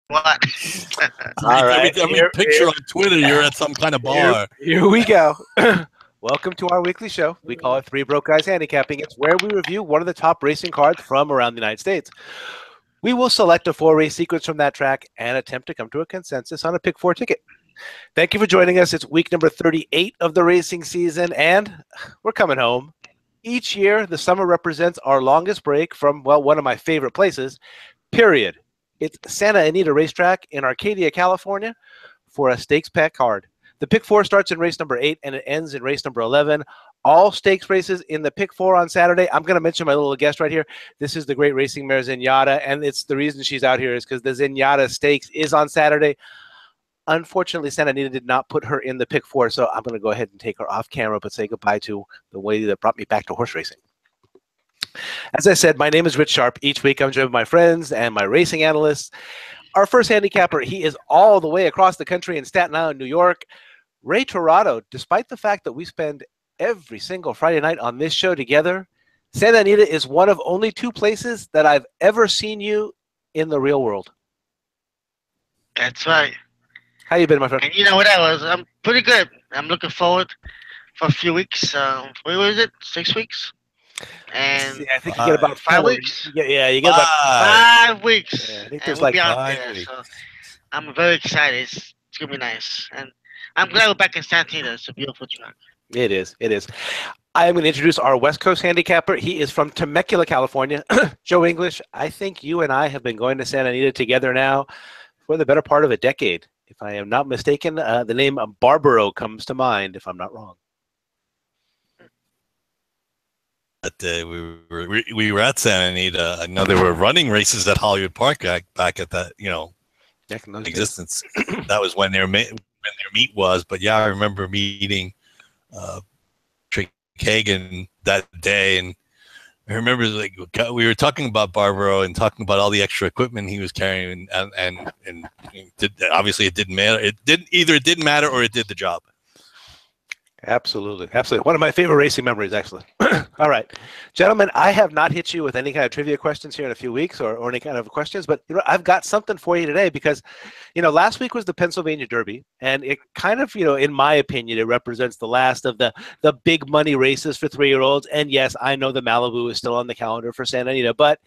What? All right, Every picture on Twitter, you're at some kind of bar. here we go. Welcome to our weekly show. We call it Three Broke Guys Handicapping. It's where we review one of the top racing cards from around the United States. We will select a four-race sequence from that track and attempt to come to a consensus on a pick four ticket. Thank you for joining us. It's week number 38 of the racing season, and we're coming home. Each year, the summer represents our longest break from, well, one of my favorite places, period. It's Santa Anita Racetrack in Arcadia, California, for a stakes pack card. The pick four starts in race number 8 and it ends in race number 11. All stakes races in the pick four on Saturday. I'm going to mention my little guest right here. This is the great racing mare Zenyatta, and it's the reason she's out here is because the Zenyatta Stakes is on Saturday. Unfortunately, Santa Anita did not put her in the pick four, so I'm going to go ahead and take her off camera, but say goodbye to the way that brought me back to horse racing. As I said, my name is Rich Sharp. Each week I'm joined by my friends and my racing analysts. Our first handicapper, he is all the way across the country in Staten Island, New York. Ray Torado, despite the fact that we spend every single Friday night on this show together, Santa Anita is one of only two places that I've ever seen you in the real world. That's right. How you been, my friend? And you know what I was? I'm pretty good. I'm looking forward for a few weeks. What was it? 6 weeks? And Yeah, I think you get about 5 weeks. Yeah, you get about 5 weeks. Yeah, I think and there's we'll like be out 5 there. weeks. So I'm very excited. It's gonna be nice, and I'm glad we're back in Santa Anita. It's a beautiful track. It is. It is. I am going to introduce our West Coast handicapper. He is from Temecula, California. Joe English, I think you and I have been going to Santa Anita together now for the better part of a decade. If I am not mistaken, the name Barbaro comes to mind, if I'm not wrong. We were at Santa Anita. I know there were running races at Hollywood Park back at that, existence. That was when their meet was. But yeah, I remember meeting Trick Hagan that day, and I remember we were talking about Barbaro and talking about all the extra equipment he was carrying, and obviously it didn't matter. It didn't matter or it did the job. Absolutely. Absolutely. One of my favorite racing memories, actually. All right. Gentlemen, I have not hit you with any kind of trivia questions here in a few weeks or any kind of questions, but I've got something for you today because, last week was the Pennsylvania Derby, and it kind of, in my opinion, it represents the last of the big money races for 3-year-olds. And yes, I know the Malibu is still on the calendar for Santa Anita, but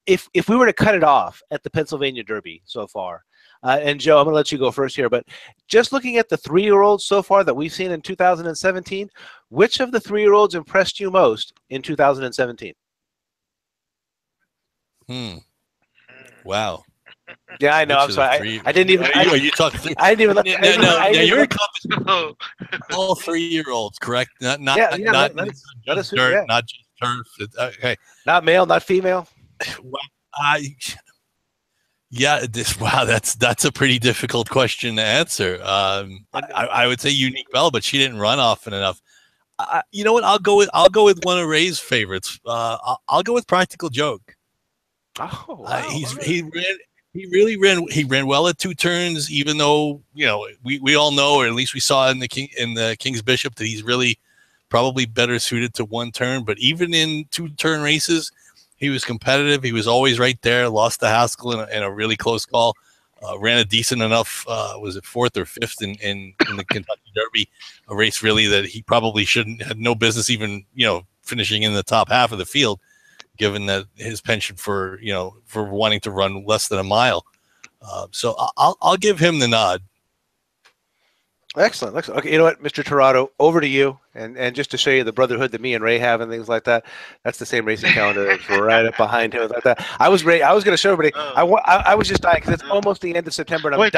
if we were to cut it off at the Pennsylvania Derby so far, and Joe, I'm going to let you go first here, but just looking at the 3-year-olds so far that we've seen in 2017, which of the 3-year-olds impressed you most in 2017? Wow. Yeah, I know. I'm sorry. I didn't even. Are you talking? I didn't even. No, you're encompassing all 3-year-olds, correct? Not not just dirt, not just turf. Okay. Not male, not female. Yeah, that's a pretty difficult question to answer. I would say Unique Bell, but she didn't run often enough. You know what? I'll go with one of Ray's favorites. I'll go with Practical Joke. Oh, wow. He ran well at 2 turns, even though we all know, or at least we saw in the King's Bishop, that he's really probably better suited to 1 turn. But even in 2-turn races, he was competitive. He was always right there. Lost to Haskell in a really close call. Ran a decent enough. Was it 4th or 5th in the Kentucky Derby? A race really that he probably had no business even finishing in the top half of the field, given that his penchant for wanting to run less than a mile. So I'll give him the nod. Excellent. Okay, you know what, Mr. Torado, over to you, and just to show you the brotherhood that me and Ray have and things like that. That's the same racing calendar that's right up behind him, like that. I was going to show everybody. I was just dying because it's almost the end of September, and I'm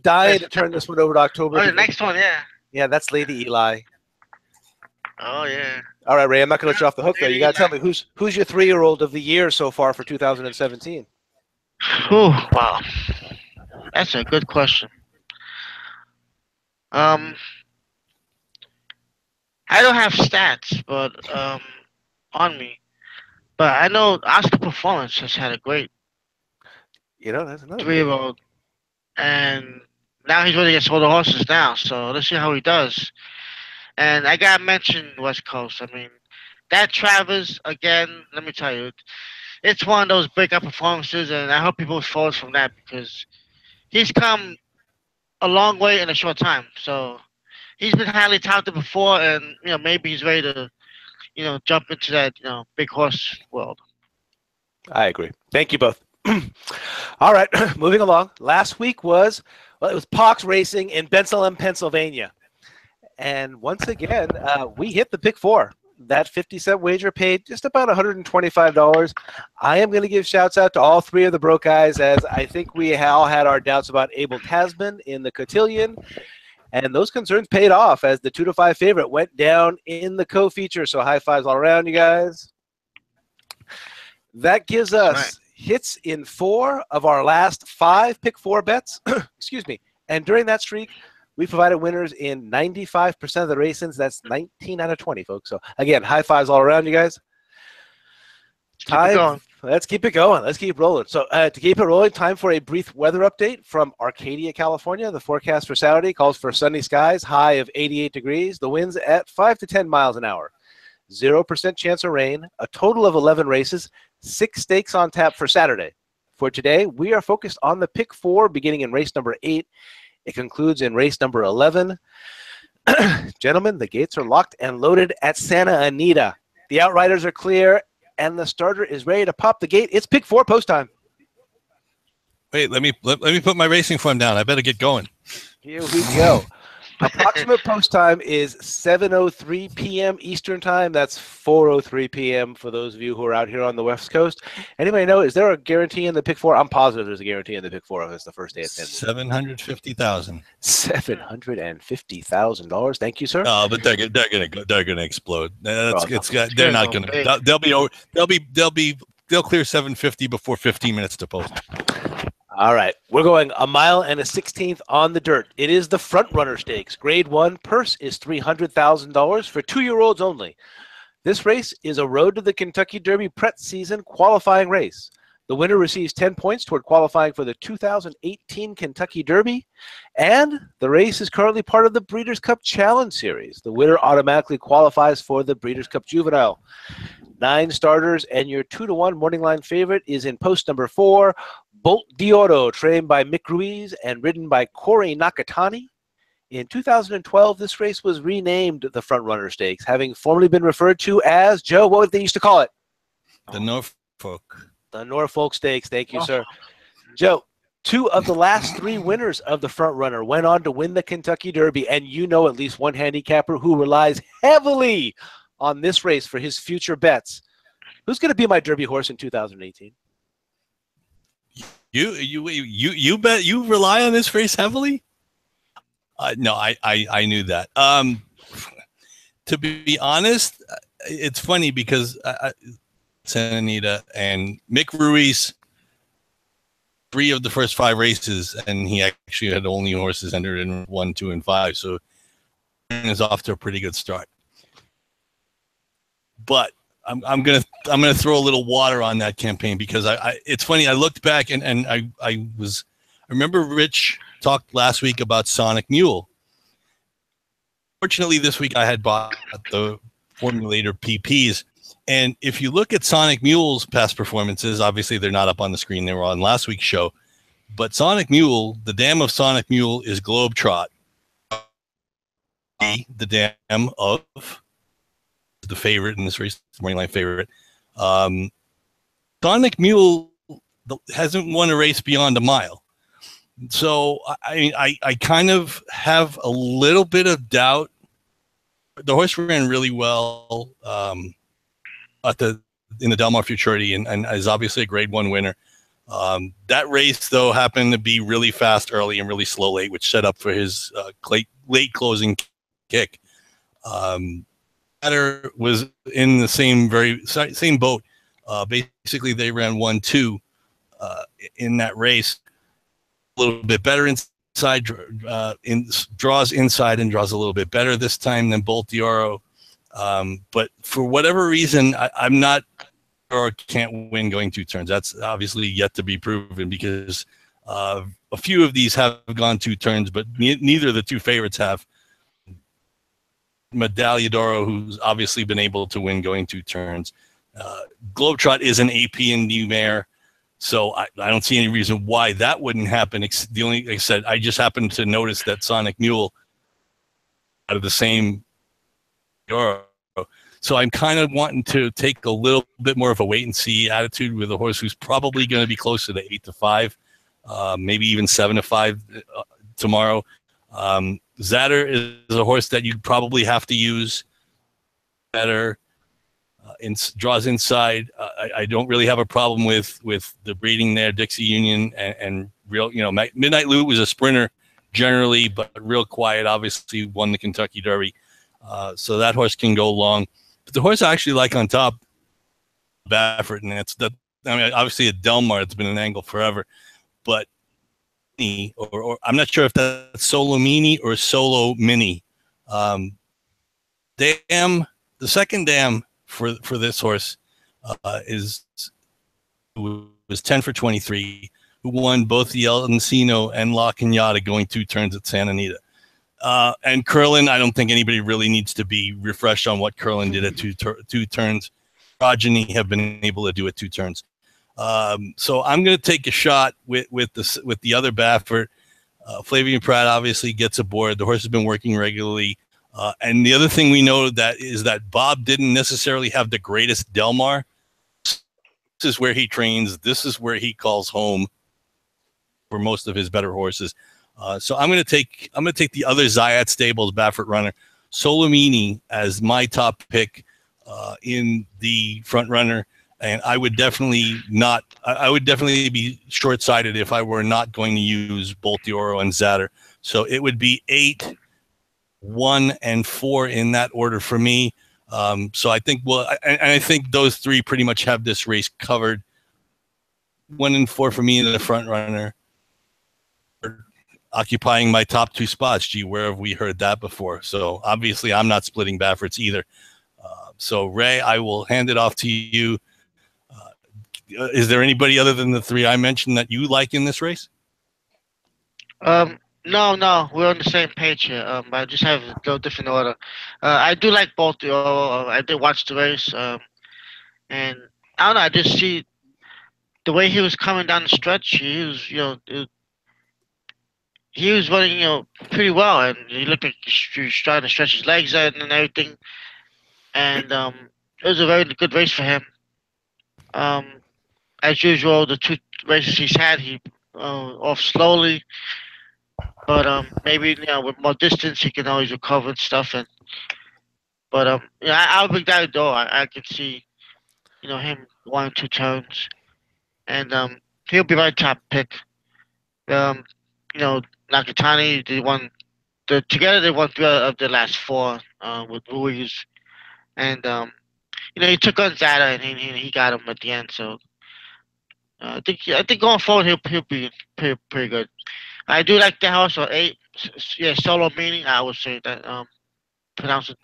dying to turn this one over to October. Oh, the next one, yeah. Yeah, that's Lady Eli. Oh yeah. All right, Ray, I'm not going to let you off the hook there. You got to tell me who's your 3-year-old of the year so far for 2017. Oh wow, that's a good question. I don't have stats, but on me, but I know Oscar Performance has had a great That's another 3-year-old, and now he's running against older horses now. So let's see how he does. And I gotta mention West Coast. I mean, that Travers again. Let me tell you, it's one of those breakout performances, and I hope he moves forward from that because he's come a long way in a short time. So he's been highly touted before, and maybe he's ready to jump into that big horse world. I agree. Thank you both. All right, moving along. Last week was, well, it was Pox Racing in Bensalem, Pennsylvania. And once again, we hit the pick four. That 50-cent wager paid just about $125. I am going to give shouts out to all three of the broke guys, as I think we all had our doubts about Abel Tasman in the cotillion. And those concerns paid off as the 2-5 favorite went down in the co-feature. So high fives all around, you guys. That gives us hits in 4 of our last 5 pick 4 bets. Excuse me. And during that streak, we provided winners in 95% of the races. That's 19 out of 20, folks. So again, high fives all around, you guys. Let's keep it going. Let's keep rolling. So to keep it rolling, time for a brief weather update from Arcadia, California. The forecast for Saturday calls for sunny skies, high of 88 degrees. The winds at 5 to 10 miles an hour. 0% chance of rain. A total of 11 races. 6 stakes on tap for Saturday. For today, we are focused on the pick 4, beginning in race number 8. It concludes in race number 11. Gentlemen, the gates are locked and loaded at Santa Anita. The outriders are clear, and the starter is ready to pop the gate. It's pick 4 post time. Wait, let me put my racing form down. I better get going. Here we go. Approximate post time is 7:03 p.m. Eastern time. That's 4:03 p.m. for those of you who are out here on the West Coast. Anybody know, is there a guarantee in the pick 4? I'm positive there's a guarantee in the pick 4 if it's the first day at 10. $750,000. $750,000. Thank you, sir. Oh, but they're gonna explode. They'll clear 750 before 15 minutes to post. All right, we're going a mile and a 16th on the dirt. It is the Front Runner Stakes. Grade 1 purse is $300,000 for 2-year-olds only. This race is a Road to the Kentucky Derby prep season qualifying race. The winner receives 10 points toward qualifying for the 2018 Kentucky Derby, and the race is currently part of the Breeders' Cup Challenge Series. The winner automatically qualifies for the Breeders' Cup Juvenile. 9 starters, and your 2-1 morning line favorite is in post number 4, Bolt d'Oro, trained by Mick Ruiz and ridden by Corey Nakatani. In 2012, this race was renamed the Front Runner Stakes, having formerly been referred to as, Joe, what would they used to call it? The Norfolk. The Norfolk Stakes. Thank you, sir. Joe, 2 of the last 3 winners of the Front Runner went on to win the Kentucky Derby, and you know at least one handicapper who relies heavily on this race for his future bets. Who's going to be my Derby horse in 2018? You bet you rely on this race heavily? No, I knew that. To be honest, it's funny because Santa Anita and Mick Ruiz, 3 of the first 5 races, and he actually had only horses entered in 1, 2, and 5, so is off to a pretty good start. But I'm gonna throw a little water on that campaign because it's funny. I looked back and I remember Rich talked last week about Sonic Mule. Fortunately, this week I had bought the Formulator PPs, and if you look at Sonic Mule's past performances, obviously they're not up on the screen. They were on last week's show, but Sonic Mule, the dam of Sonic Mule is Globetrot. The dam of the favorite in this race, morning line favorite. Sonic Mule hasn't won a race beyond a mile. So I kind of have a little bit of doubt. The horse ran really well in the Del Mar Futurity and is obviously a grade 1 winner. That race, though, happened to be really fast early and really slow late, which set up for his late closing kick. Was in the same boat. Basically, they ran 1-2 in that race. A little bit better inside, draws inside and draws a little bit better this time than Bolt d'Oro. But for whatever reason, I'm not or can't win going 2 turns. That's obviously yet to be proven because a few of these have gone 2 turns, but neither of the 2 favorites have. Medaglia d'Oro, who's obviously been able to win going 2 turns. Globetrot is an AP and D mare, so I don't see any reason why that wouldn't happen. The only, like I said, I just happened to notice that Sonic Mule out of the same Euro. So I'm kind of wanting to take a little bit more of a wait and see attitude with a horse who's probably going to be closer to 8-5, maybe even 7-5 tomorrow. Zatter is a horse that you probably have to use better. Draws inside. I don't really have a problem with the breeding there. Dixie Union and real, Midnight Loot was a sprinter generally, but real quiet. Obviously won the Kentucky Derby, so that horse can go long. But the horse I actually like on top, Baffert, and that's the. I mean, obviously a Delmar. It's been an angle forever, but or I'm not sure if that's Solo Mini or Solo Mini. The second dam for this horse was 10 for 23, who won both the El Encino and La Cañada going 2 turns at Santa Anita. And Curlin, I don't think anybody really needs to be refreshed on what Curlin did at two turns. Progeny have been able to do it 2 turns. So I'm going to take a shot with the other Baffert. Flavian Pratt obviously gets aboard. The horse has been working regularly. And the other thing we know is that Bob didn't necessarily have the greatest Delmar. This is where he trains. This is where he calls home for most of his better horses. So I'm going to take the other Zayat Stables Baffert runner, Solomini, as my top pick in the front runner. And I would definitely be short-sighted if I were not going to use Bolt d'Oro and Zatter. So it would be 8, 1, and 4 in that order for me. So I think I think those 3 pretty much have this race covered. 1 and 4 for me in the front runner, occupying my top 2 spots. Gee, where have we heard that before? So obviously I'm not splitting Bafferts either. So Ray, I will hand it off to you. Is there anybody other than the 3 I mentioned that you like in this race? No, we're on the same page here. I just have a little different order. I do like both. I did watch the race. And I don't know. I just see the way he was coming down the stretch. He was, he was running, pretty well, and he looked like he was trying to stretch his legs out and everything. And it was a very good race for him. As usual, the 2 races he's had, he off slowly. But maybe with more distance, he can always recover and stuff. But I'll pick that though. I can see him 1 or 2 turns, and he'll be my top pick. Um, Nakatani, together they won 3 of the last 4 with Ruiz, and he took on Zada and he got him at the end. So I think going forward he'll be pretty good. I do like the house on 8. Yeah, Solo Meaning. I would say that pronounce it.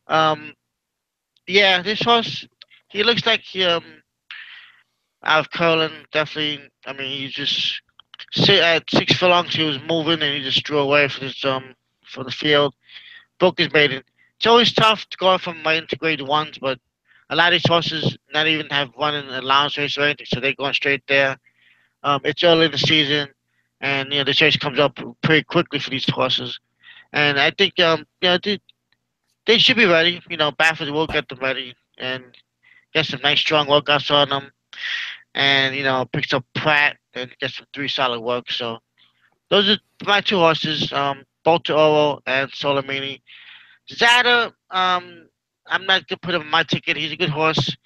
Um, yeah, this horse, he looks like out of curling. Definitely. I mean, he just at 6 furlongs he was moving and he just drew away from the field. Broke his maiden. It's always tough to go from maiden to grade 1s, but a lot of these horses not even have run in an allowance race or anything, so they're going straight there. It's early in the season, and this race comes up pretty quickly for these horses. And I think they should be ready. Baffert will get them ready and get some nice strong workouts on them, and picks up Pratt and gets some 3 solid work. So those are my 2 horses, Bolt Oro and Solomini. Zada, I'm not gonna put him on my ticket. He's a good horse.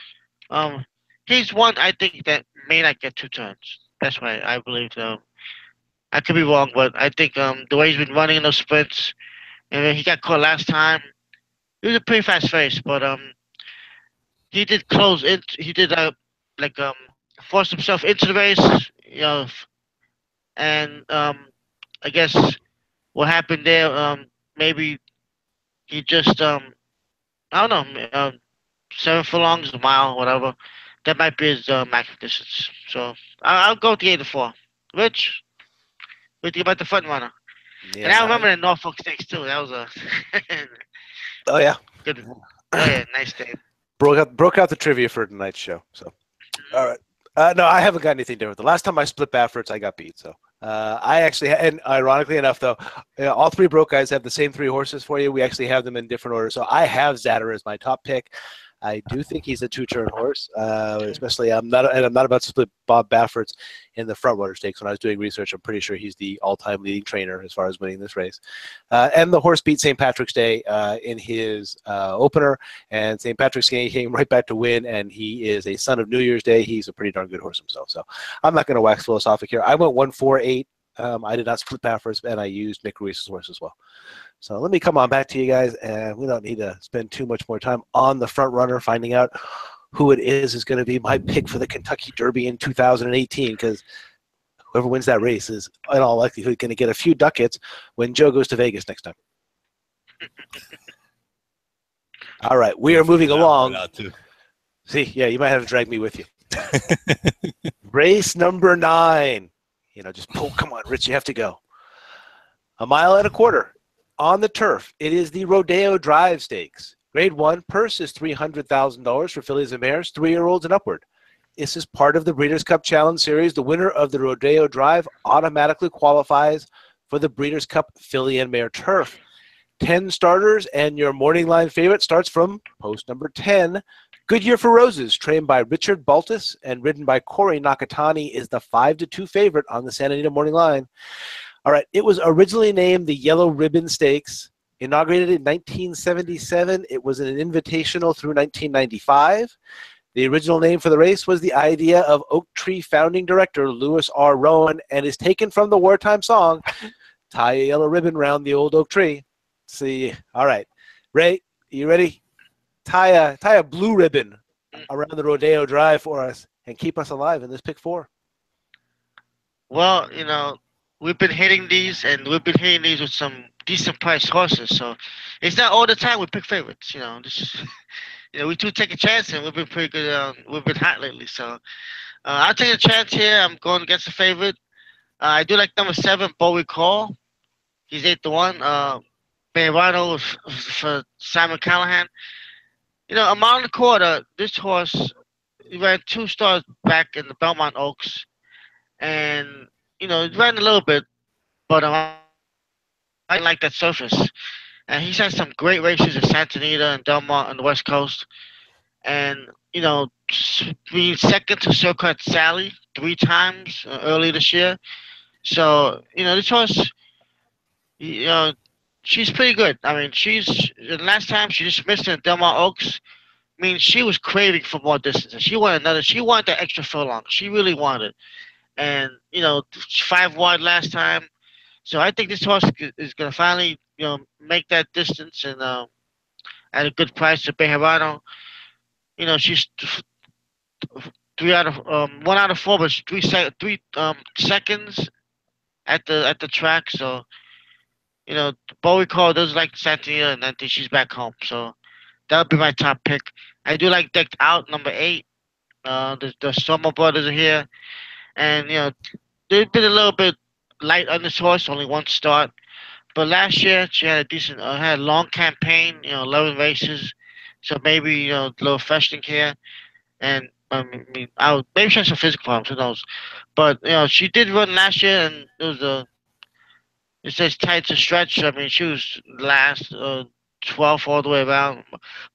Um, he's one I think that may not get 2 turns. That's why I believe. I could be wrong, but I think the way he's been running in those sprints, and he got caught last time. It was a pretty fast race, but he did close in. He did like force himself into the race, and I guess what happened there, maybe he just I don't know, 7 furlongs, a mile, whatever. That might be his max distance. So I'll go with the 8-4. Rich, what do you think about the front runner? Yeah, And I remember the Norfolk Stakes too. That was a Oh yeah. good. Oh yeah, nice day. broke out the trivia for tonight's show. So, all right. No, I haven't got anything different. The last time I split Bafferts, I got beat. So I actually, and ironically enough, though, all three broke guys have the same three horses for you. We actually have them in different order. So I have Zatter as my top pick. I do think he's a two-turn horse, especially I'm not about to split Bob Baffert's in the front runner stakes. When I was doing research, I'm pretty sure he's the all-time leading trainer as far as winning this race. And the horse beat St. Patrick's Day in his opener, and St. Patrick's Day came right back to win, and he is a son of New Year's Day. He's a pretty darn good horse himself. So I'm not going to wax philosophic here. I went 1-4-8. I did not split Baffert's, and I used Nick Ruiz's horse as well. So let me come on back to you guys, and we don't need to spend too much more time on the front runner finding out who it is going to be my pick for the Kentucky Derby in 2018, because whoever wins that race is in all likelihood going to get a few ducats when Joe goes to Vegas next time. All right, we are moving along. See, yeah, you might have to drag me with you. Race number 9. Just pull. Come on, Rich, you have to go. 1.25 miles. On the turf, it is the Rodeo Drive Stakes. Grade 1, purse is $300,000 for fillies and mares, 3-year-olds and upward. This is part of the Breeders' Cup Challenge Series. The winner of the Rodeo Drive automatically qualifies for the Breeders' Cup Filly and Mare Turf. 10 starters, and your morning line favorite starts from post number 10. Goodyear for Roses, trained by Richard Baltus and ridden by Corey Nakatani, is the 5-2 favorite on the Santa Anita morning line. All right, it was originally named the Yellow Ribbon Stakes. Inaugurated in 1977, it was an invitational through 1995. The original name for the race was the idea of Oak Tree founding director Lewis R. Rowan, and is taken from the wartime song, Tie a Yellow Ribbon Round the Old Oak Tree. See, all right. Ray, you ready? Tie a blue ribbon around the Rodeo Drive for us and keep us alive in this pick 4. Well, we've been hitting these, and we've been hitting these with some decent priced horses. So it's not all the time we pick favorites. This we do take a chance, and we've been pretty good. We've been hot lately. So I'll take a chance here. I'm going against the favorite. I do like number 7, Bowie Call. He's 8-1. Beirano for Simon Callahan. A mile and a quarter. This horse, he ran 2 starts back in the Belmont Oaks, and he ran a little bit, but I like that surface. And he's had some great races at Santa Anita and Del Mar on the West Coast. And, being second to Silkheart Sally 3 times early this year. So, this horse, she's pretty good. I mean, the last time she just missed in Del Mar Oaks. I mean, she was craving for more distance. She wanted that extra furlong. She really wanted it. And 5 wide last time, so I think this horse is going to finally make that distance, and at a good price to Bejarano. She's 1 out of 4, but 3 seconds at the track. So Bowie Call does like Santa Anita, and I think she's back home. So that would be my top pick. I do like Decked Out, number 8. The Summer Brothers are here. And, they've been a little bit light on this horse, only 1 start. But last year, she had had a long campaign, 11 races. So maybe, a little freshening here. And, maybe she has some physical problems, who knows. But, she did run last year, and it says tight to stretch. I mean, she was last, 12th all the way around.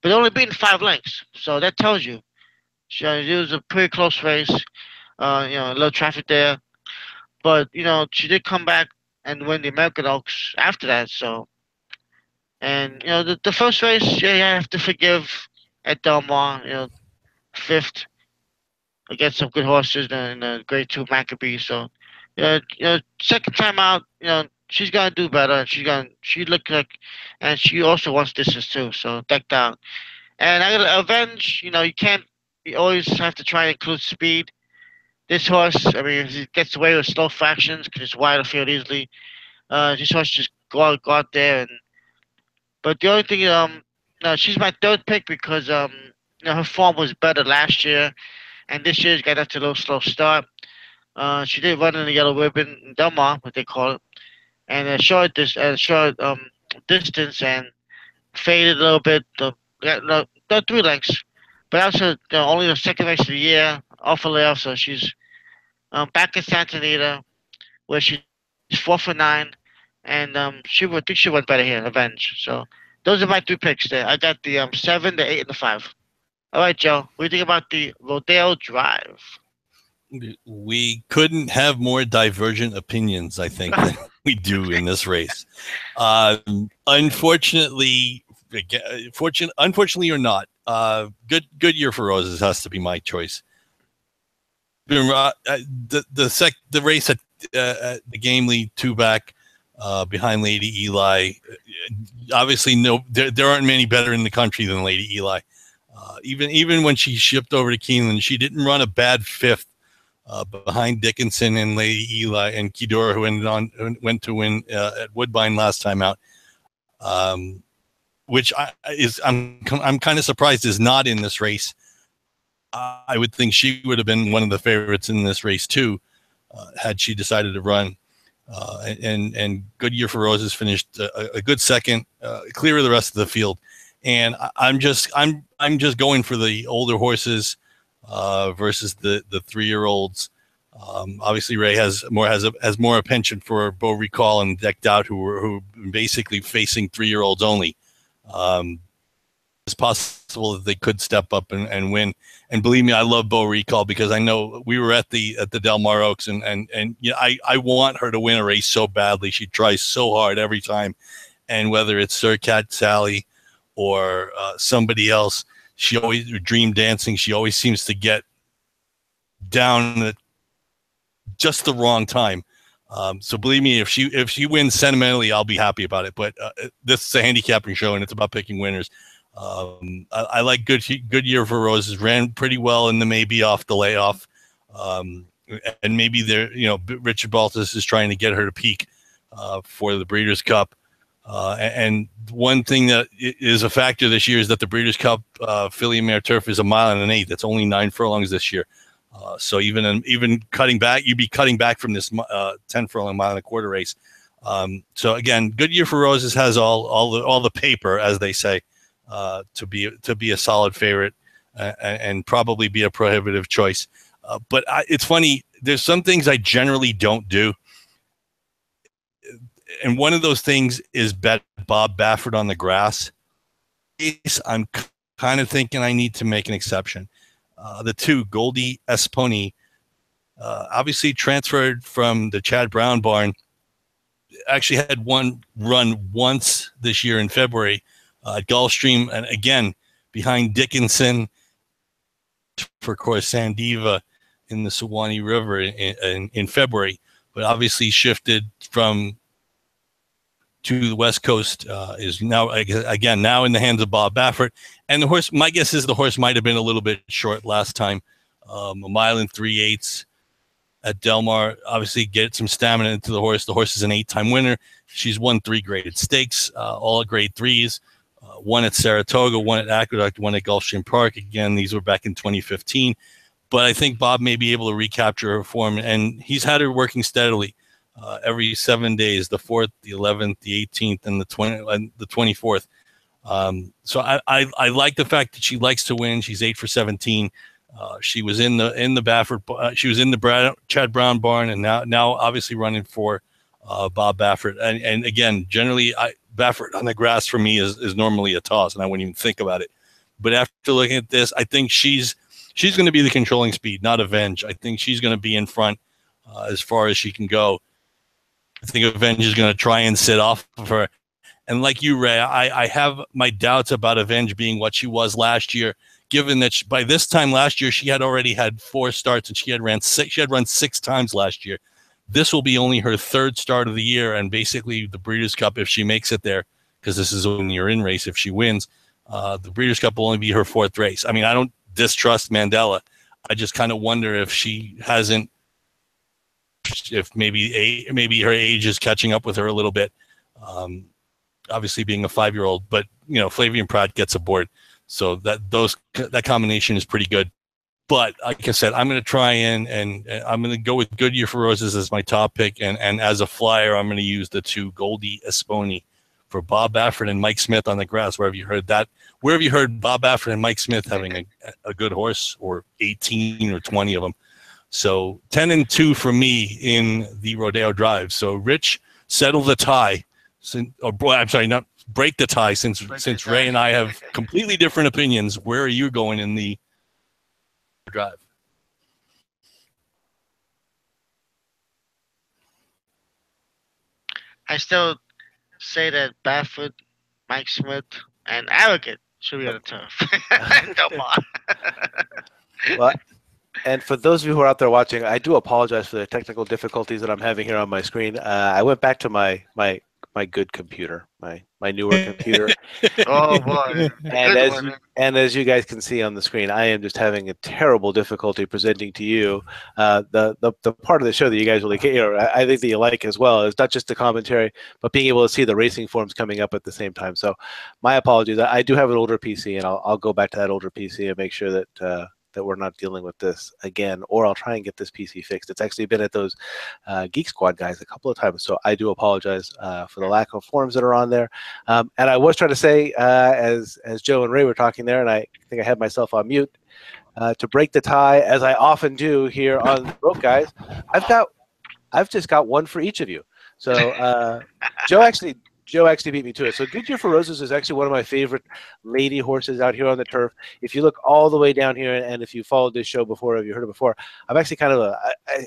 But only beaten 5 lengths. So that tells you. It was a pretty close race. A little traffic there. But, she did come back and win the American Oaks after that. So, and, the first race, yeah, you have to forgive at Del Mar, 5th against some good horses in the Grade 2 Maccabee. So, second time out, she's going to do better. She looked like, and she also wants distance too. So, Decked Out. And I got to Avenge, you always have to try and include speed. This horse, I mean, if he gets away with slow fractions, because it's wide of field easily. This horse just go out there. But the only thing, no, she's my 3rd pick because, her form was better last year, and this year's got up to a little slow start. She did run in the Yellow Ribbon in Del Mar, what they call it, and short distance, and faded a little bit. 3 lengths. but also only the second race of the year, off a layoff, so she's back in Santa Anita, where she's 4 for 9, and think she went better here in Avenge. So those are my 3 picks there. I got the 7, the 8, and the 5. All right, Joe. What do you think about the Rodeo Drive? We couldn't have more divergent opinions, I think, than we do in this race. Unfortunately, unfortunately or not, good year for Roses has to be my choice. The race at the game lead 2 back behind Lady Eli. Obviously, there aren't many better in the country than Lady Eli. Even when she shipped over to Keeneland, she didn't run a bad 5th behind Dickinson and Lady Eli and Kidora, who went to win at Woodbine last time out. Which I'm kind of surprised is not in this race. I would think she would have been one of the favorites in this race too, had she decided to run. And good year for Roses, finished a good second, clear of the rest of the field. And I'm just going for the older horses versus the 3-year-olds. Obviously, Ray has more a penchant for Beau Recall and Decked Out, who are basically facing 3-year-olds only. It's possible that they could step up and win. And believe me, I love Beau Recall because I know we were at the Del Mar Oaks, and I want her to win a race so badly. She tries so hard every time, and whether it's Sir Cat Sally or somebody else, she always Dream Dancing. She always seems to get down at just the wrong time. So believe me, if she wins sentimentally, I'll be happy about it. But this is a handicapping show, and it's about picking winners. I like good year for Roses. Ran pretty well in the maybe off the layoff, and maybe Richard Baltus is trying to get her to peak for the Breeders' Cup. And one thing that is a factor this year is that the Breeders' Cup filly mare turf is 1 1/8 miles. That's only 9 furlongs this year. So even cutting back, you'd be cutting back from this 10 furlong 1.25 mile race. So again, good year for Roses has all the paper, as they say, to be a solid favorite and probably be a prohibitive choice. But it's funny. There's some things I generally don't do, and one of those things is bet Bob Baffert on the grass. I'm kind of thinking I need to make an exception. The 2, Goldie Esponi, obviously transferred from the Chad Brown barn. Actually had one run once this year in February at Gulfstream, and again behind Dickinson for Corsandiva in the Suwannee River in February, but obviously shifted from to the West Coast, is now again now in the hands of Bob Baffert. And the horse, my guess is the horse might have been a little bit short last time. 1 3/8 miles at Del Mar. Obviously, get some stamina into the horse. The horse is an 8-time winner. She's won 3 graded stakes, all at grade 3s. One at Saratoga, one at Aqueduct, one at Gulfstream Park. Again, these were back in 2015. But I think Bob may be able to recapture her form, and he's had her working steadily every 7 days: the 4th, the 11th, the 18th, and the 24th. So I like the fact that she likes to win. She's 8 for 17. She was in the Baffert. She was in the Chad Brown barn, and now obviously running for Bob Baffert. And again, generally, Baffert on the grass for me is normally a toss, and I wouldn't even think about it. But after looking at this, I think she's going to be the controlling speed, not Avenge. I think she's going to be in front as far as she can go. I think Avenge is going to try and sit off of her. And like you, Ray, I have my doubts about Avenge being what she was last year, given that by this time last year, she had already had 4 starts and she had run 6 times last year. This will be only her 3rd start of the year, and basically the Breeders' Cup, if she makes it there, because this is only your in race if she wins, the Breeders' Cup will only be her 4th race. I mean, I don't distrust Mandela. I just kind of wonder if she hasn't, if maybe her age is catching up with her a little bit. Obviously being a 5-year-old, but Flavian Pratt gets aboard, so that combination is pretty good. But like I said, I'm going to try and I'm going to go with Goodyear for Roses as my top pick, and as a flyer, I'm going to use the 2 Goldie Esponi for Bob Baffert and Mike Smith on the grass. Where have you heard that? Where have you heard Bob Baffert and Mike Smith having a good horse, or 18 or 20 of them? So 10-2 for me in the Rodeo Drive. So Rich, settle the tie. Not break the tie, since Ray and I have completely different opinions. Where are you going in the drive? I still say that Baffert, Mike Smith, and Arrogant should be on the turf. Come on. Well, and for those of you who are out there watching, I do apologize for the technical difficulties that I'm having here on my screen. I went back to my good computer, my newer computer. Oh boy. And as you guys can see on the screen, I am just having a terrible difficulty presenting to you the part of the show that you guys really I think that you like as well. It's not just the commentary, but being able to see the racing forms coming up at the same time. So my apologies. I do have an older PC, and I'll go back to that older PC and make sure that that we're not dealing with this again, or I'll try and get this PC fixed. It's actually been at those Geek Squad guys a couple of times, so I do apologize for the lack of forms that are on there. And I was trying to say, as Joe and Ray were talking there, and I think I had myself on mute, to break the tie, as I often do here on Broke Guys, I've just got one for each of you. So Joe actually beat me to it. So Good Year for Roses is actually one of my favorite lady horses out here on the turf. If you look all the way down here, and if you followed this show before, or if you heard it before, I'm actually kind of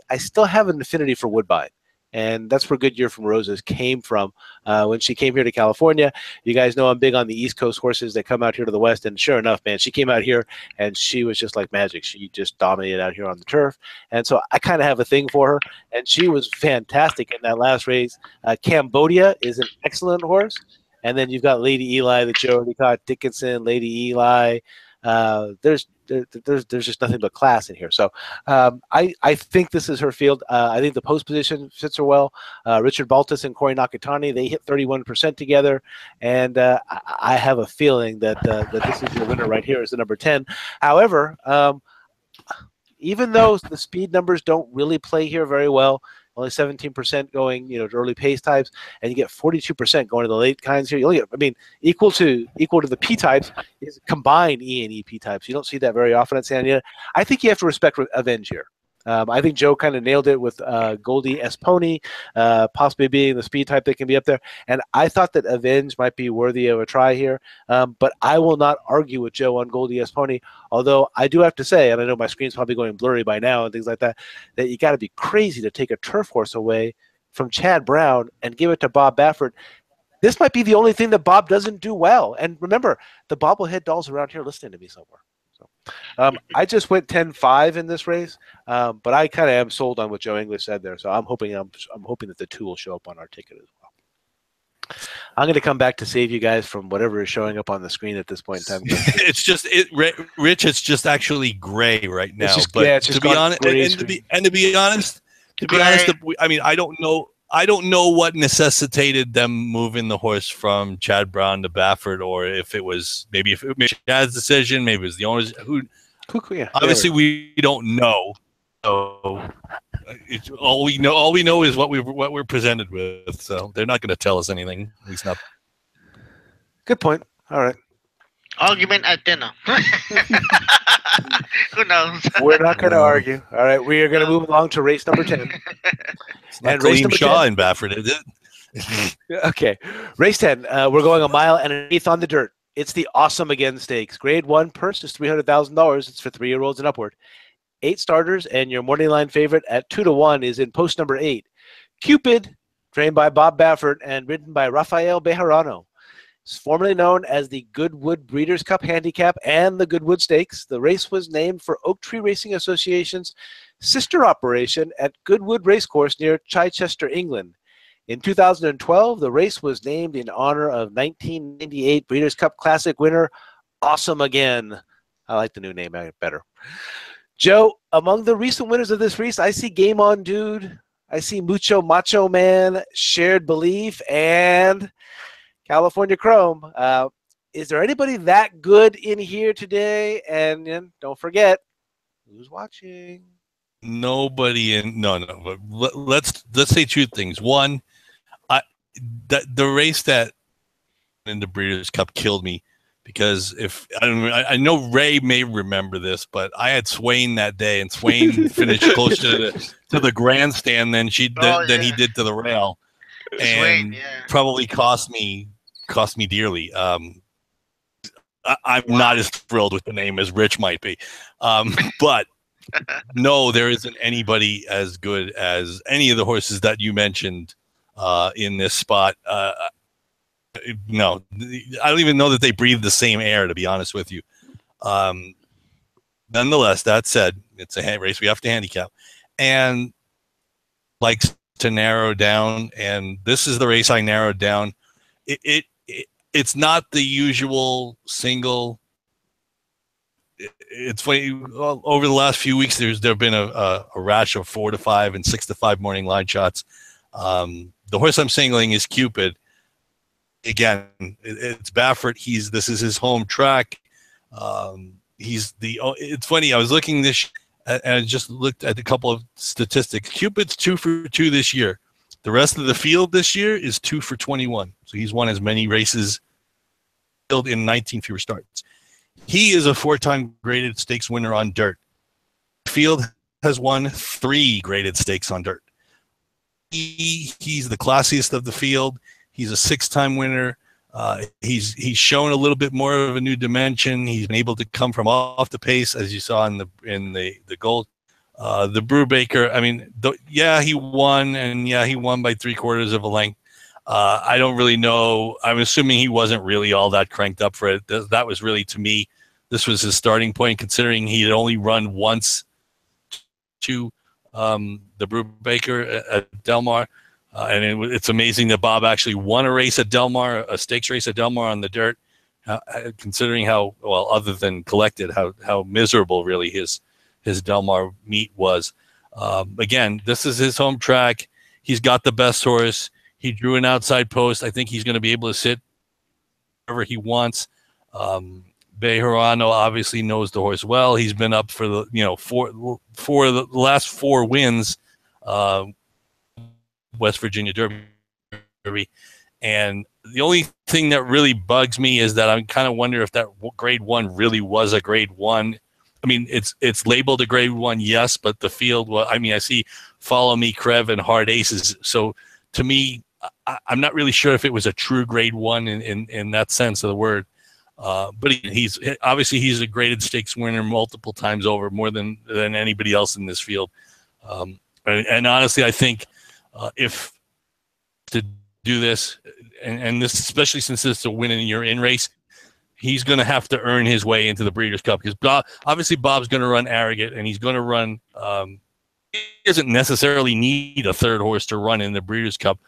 I still have an affinity for Woodbine. And that's where Good Year from Roses came from when she came here to California. You guys know I'm big on the East Coast horses that come out here to the West. And sure enough, man, she came out here and she was just like magic. She just dominated out here on the turf. And so I kind of have a thing for her. And she was fantastic in that last race. Cambodia is an excellent horse. And then you've got Lady Eli that you already caught, Dickinson, Lady Eli. There's just nothing but class in here. So I think this is her field. I think the post position fits her well. Richard Baltus and Corey Nakatani, they hit 31% together. And I have a feeling that this is your winner right here, is the number 10. However, even though the speed numbers don't really play here very well, only 17% going, to early pace types, and you get 42% going to the late kinds here. You only get, equal to the P types is combined E and EP types. You don't see that very often at Santa Anita. I think you have to respect Avenge here. I think Joe kind of nailed it with Goldie S. Pony, possibly being the speed type that can be up there. And I thought that Avenge might be worthy of a try here. But I will not argue with Joe on Goldie S. Pony, although I do have to say, and I know my screen's probably going blurry by now and things like that, that you got to be crazy to take a turf horse away from Chad Brown and give it to Bob Baffert. This might be the only thing that Bob doesn't do well. And remember, the bobblehead dolls around here listening to me somewhere. I just went 10-5 in this race, but I kind of am sold on what Joe English said there. So I'm hoping that the 2 will show up on our ticket as well. I'm going to come back to save you guys from whatever is showing up on the screen at this point in time. It's just Rich. It's just actually gray right now. To be honest, I don't know what necessitated them moving the horse from Chad Brown to Baffert, or if it was Chad's decision, maybe it was the owner's. Obviously, we don't know. So all we know is what we're presented with. So they're not going to tell us anything. At least not. Good point. All right. Argument at dinner. Who knows? We're not going to argue. All right, we are going to move along to race number 10. It's not Kaleem Shaw in Baffert, is it? Okay, race 10. We're going a mile and an eighth on the dirt. It's the Awesome Again Stakes. Grade 1 purse is $300,000. It's for 3-year-olds and upward. 8 starters, and your morning line favorite at 2-1 is in post number 8. Cupid, trained by Bob Baffert and ridden by Rafael Bejarano. It's formerly known as the Goodwood Breeders' Cup Handicap and the Goodwood Stakes. The race was named for Oak Tree Racing Association's sister operation at Goodwood Racecourse near Chichester, England. In 2012, the race was named in honor of 1998 Breeders' Cup Classic winner, Awesome Again. I like the new name better. Joe, among the recent winners of this race, I see Game On Dude, I see Mucho Macho Man, Shared Belief, and California Chrome. Is there anybody that good in here today? And don't forget, who's watching? Nobody in. No. But let's say 2 things. One, the race that in the Breeders' Cup killed me because if I don't, I know Ray may remember this, but I had Swain that day, and Swain finished closer to the grandstand Oh than he yeah, did to the rail, Swain. and Yeah. probably cost me dearly. I'm not Wow. as thrilled with the name as Rich might be, but no, there isn't anybody as good as any of the horses that you mentioned in this spot. No, I don't even know that they breathe the same air, to be honest with you. Um, Nonetheless, that said, it's a race we have to handicap, and likes to narrow down. And this is the race I narrowed down. It's not the usual single. It's funny. Over the last few weeks, there've been a rash of 4 to 5 and 6 to 5 morning line shots. The horse I'm singling is Cupid. Again, it's Baffert. This is his home track. It's funny. I was looking and I just looked at a couple of statistics. Cupid's 2 for 2 this year. The rest of the field this year is 2 for 21. So he's won as many races in 19 fewer starts. He is a 4-time graded stakes winner on dirt. Field has won 3 graded stakes on dirt. He's the classiest of the field. He's a 6-time winner. He's shown a little bit more of a new dimension. He's been able to come from off the pace, as you saw in the gold. The Brubaker, I mean, he won, and he won by 3/4 of a length. I don't really know. I'm assuming he wasn't really all that cranked up for it. That was really, to me, this was his starting point, considering he had only run once to the Brubaker at Del Mar. And it's amazing that Bob actually won a race at Del Mar, a stakes race at Del Mar on the dirt, considering how, well, other than collected, how miserable really his Del Mar meet was. Again, this is his home track. He's got the best horse. He drew an outside post. I think he's going to be able to sit wherever he wants. Bejarano obviously knows the horse well. He's been up for the for the last 4 wins, West Virginia Derby, and the only thing that really bugs me is that I kind of wonder if that grade 1 really was a grade 1. I mean, it's labeled a grade 1, yes, but the field. Well, I mean, I see Follow Me, Krev, and Hard Aces. So to me, I'm not really sure if it was a true grade 1 in that sense of the word. But he's a graded stakes winner multiple times over, more than anybody else in this field. And honestly, I think if to do this, and this, especially since it's a win in your in race, he's going to have to earn his way into the Breeders' Cup, because obviously Bob's going to run Arrogant, and he's going to run. He doesn't necessarily need a third horse to run in the Breeders' Cup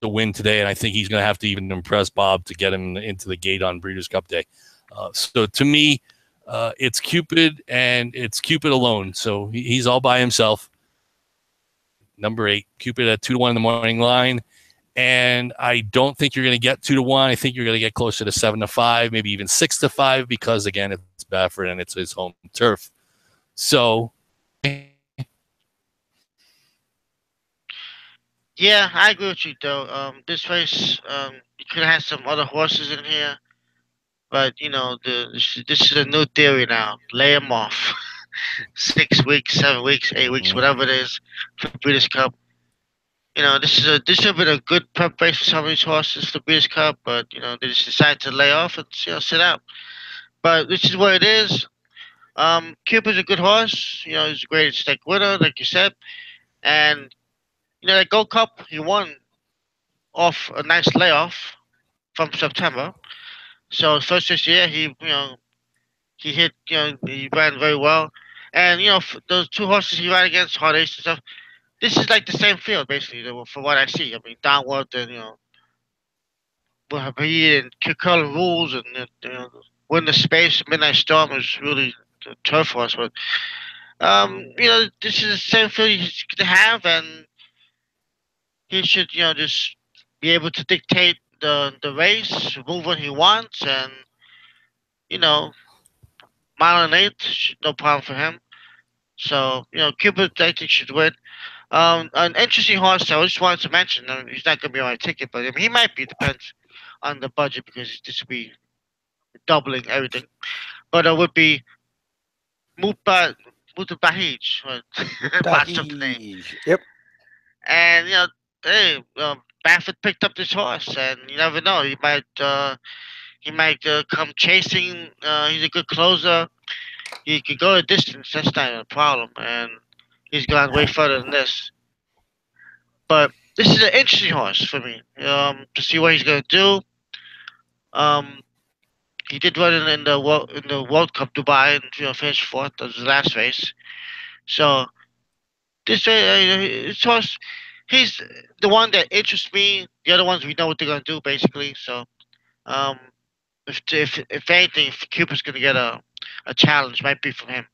to win today, and I think he's going to have to even impress Bob to get him into the gate on Breeders' Cup Day. So to me, it's Cupid, and it's Cupid alone. So he's all by himself. Number 8, Cupid at 2 to 1 in the morning line. And I don't think you're going to get 2 to 1. I think you're going to get closer to 7 to 5, maybe even 6 to 5, because again, it's Baffert and it's his home turf. So, Yeah, I agree with you though. This race, you could have had some other horses in here, but this is a new theory now. Lay them off. 6 weeks, 7 weeks, 8 weeks, whatever it is for British Cup. This should have been a good prep race for some of these horses for the British Cup, but they just decided to lay off and sit out. But this is what it is. Cupid's a good horse. He's a great stake winner, like you said, and that Gold Cup he won off a nice layoff from September. So first this year he hit he ran very well, and those 2 horses he ran against, Hard Ace and stuff. This is like the same field basically, from what I see. I mean, downward and he and Curl rules and win the space. Midnight Storm is really the turf for us, but this is the same field he's gonna have, and he should just be able to dictate the race, move when he wants, and you know mile and eight, no problem for him. So Cupid I think should win. An interesting horse I just wanted to mention. I mean, he's not gonna be on my ticket, but I mean, he might be. Depends on the budget because this would be doubling everything. But it would be Mupa Mutabahij, botched up the name. Tahij. Yep. And hey, Baffert picked up this horse, and you never know. He might come chasing. He's a good closer. He could go a distance. That's not a problem, and he's gone way further than this. But this is an interesting horse for me. To see what he's gonna do. Um, he did run in the World Cup Dubai and finished fourth. That was his last race. So this horse, he's the one that interests me. The other ones we know what they're gonna do basically. So um, if anything, if Cupid's gonna get a challenge, might be from him.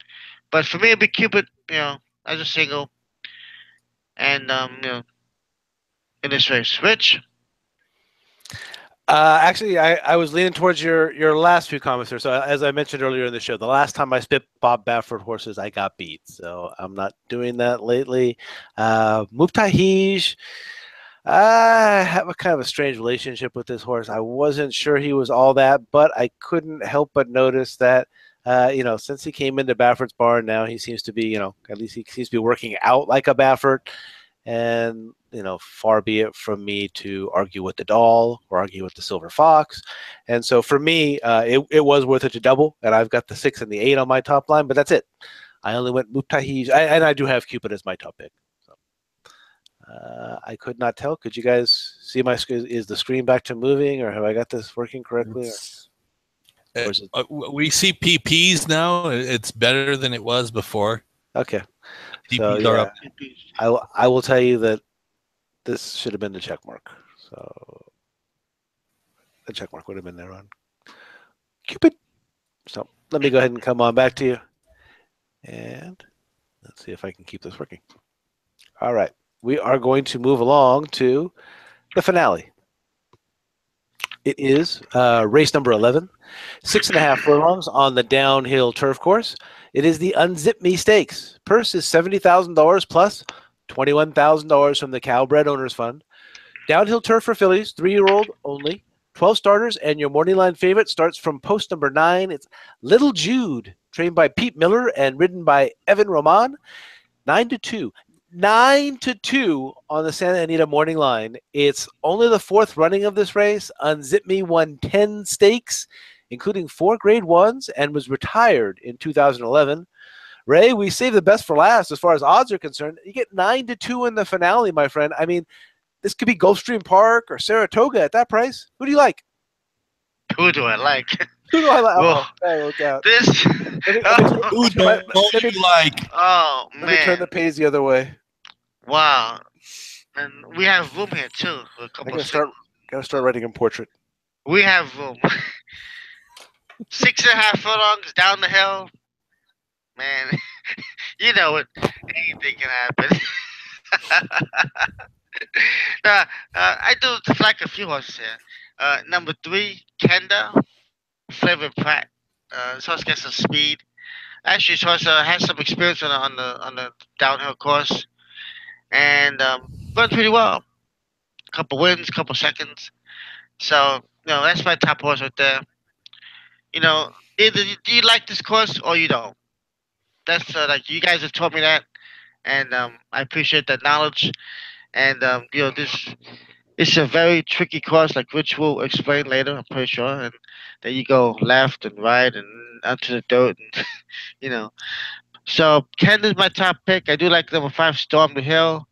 But for me, it'd be Cupid. As a single, and in this race, Rich. Actually, I was leaning towards your last few comments there. So as I mentioned earlier in the show, the last time I spit Bob Baffert horses, I got beat. So I'm not doing that lately. Mubtahij, I have a kind of a strange relationship with this horse. I wasn't sure he was all that, but I couldn't help but notice that, since he came into Baffert's barn, now he seems to be, at least he seems to be working out like a Baffert. And, far be it from me to argue with the doll or argue with the silver fox. And so for me, it was worth it to double. And I've got the 6 and the 8 on my top line, but that's it. I only went Mubtahij, and I do have Cupid as my top pick. So I could not tell. Could you guys see my screen? Is the screen back to moving, or have I got this working correctly? We see PPs now. It's better than it was before. Okay. PPs So, are yeah, up. I will tell you that this should have been the check mark. So the check mark would have been there on Cupid. So let me go ahead and come on back to you. And let's see if I can keep this working. All right. We are going to move along to the finale. It is race number 11, 6.5 furlongs on the downhill turf course. It is the Unzip Me Stakes. Purse is $70,000 plus $21,000 from the Cowbred Owners Fund. Downhill turf for fillies, 3-year-old only. 12 starters, and your morning line favorite starts from post number 9. It's Little Jude, trained by Pete Miller and ridden by Evan Roman. 9-2. 9-2 on the Santa Anita morning line. It's only the 4th running of this race. Unzip Me won 10 stakes, including 4 grade 1s, and was retired in 2011. Ray, we save the best for last as far as odds are concerned. You get 9-2 in the finale, my friend. I mean, this could be Gulfstream Park or Saratoga at that price. Who do you like? Who do I like? Who do I like? Well, look out. this. Who don't you like? Oh Let me turn the man! page the other way. Wow. And we have room here too. For a I couple gotta of start writing a portrait. We have room. 6.5 furlongs down the hill. Man, you know it. Anything can happen. I do like a few horses here. Number 3, Kenda, Flavor Pratt. This horse gets some speed. Actually, this horse has some experience on the downhill course, and runs pretty well. Couple wins, couple seconds. So that's my top horse right there. Either do you like this course or you don't. That's like you guys have taught me that, and I appreciate that knowledge. And this it's a very tricky course, like Rich will explain later. I'm pretty sure, and then you go left and right and onto the dirt, and you know. So Ken is my top pick. I do like number 5, Storm the Hill,